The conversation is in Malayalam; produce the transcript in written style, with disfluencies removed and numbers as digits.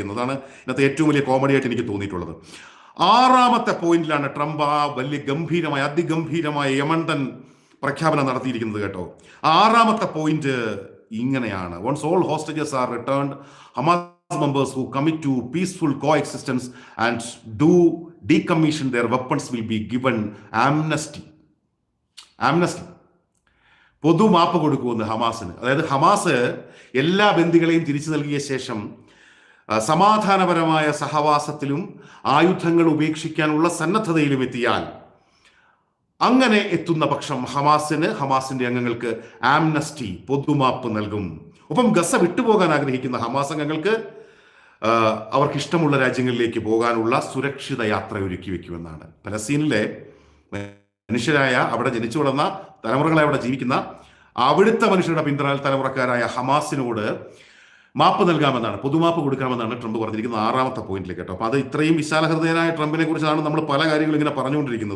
എന്നതാണ് ഇന്നത്തെ ഏറ്റവും വലിയ കോമഡി ആയിട്ട് എനിക്ക് തോന്നിയിട്ടുള്ളത്. ആറാമത്തെ പോയിന്റിലാണ് ട്രംപ് ആ വലിയ ഗംഭീരമായ അതിഗംഭീരമായ യമണ്ടൻ പ്രഖ്യാപനം നടത്തിയിരിക്കുന്നത് കേട്ടോ. ആറാമത്തെ പോയിന്റ് ഇങ്ങനെയാണ്: once all hostages are returned, Hamas members who commit to peaceful coexistence and do decommission their weapons will be given amnesty. പൊതുമാപ്പ് കൊടുക്കുമെന്ന് ഹമാസിന്. അതായത് ഹമാസ് എല്ലാ ബന്ദികളെയും തിരിച്ചു നൽകിയ ശേഷം സമാധാനപരമായ സഹവാസത്തിലും ആയുധങ്ങൾ ഉപേക്ഷിക്കാനുള്ള സന്നദ്ധതയിലും എത്തിയാൽ, അങ്ങനെ എത്തുന്ന പക്ഷം ഹമാസിന്റെ അംഗങ്ങൾക്ക് ആംനസ്റ്റി, പൊതുമാപ്പ് നൽകും. ഒപ്പം ഗസ വിട്ടുപോകാൻ ആഗ്രഹിക്കുന്ന ഹമാസ് അംഗങ്ങൾക്ക് അവർക്ക് ഇഷ്ടമുള്ള രാജ്യങ്ങളിലേക്ക് പോകാനുള്ള സുരക്ഷിത യാത്ര ഒരുക്കി വെക്കുമെന്നാണ്. പലസ്തീനിലെ മനുഷ്യരായ, അവിടെ ജനിച്ചു വളർന്ന തലമുറകളെ അവിടെ ജീവിക്കുന്ന അവിടുത്തെ മനുഷ്യരുടെ തലമുറക്കാരായ ഹമാസിനോട് മാപ്പ് നൽകാമെന്നാണ്, പൊതുമാപ്പ് കൊടുക്കാമെന്നാണ് ട്രംപ് പറഞ്ഞിരിക്കുന്നത് ആറാമത്തെ പോയിന്റിലേക്ക് കേട്ടോ. അപ്പൊ അത് ഇത്രയും വിശാലഹൃദയനായ ട്രംപിനെ കുറിച്ചാണ് നമ്മൾ പല കാര്യങ്ങളും ഇങ്ങനെ പറഞ്ഞുകൊണ്ടിരിക്കുന്നത്.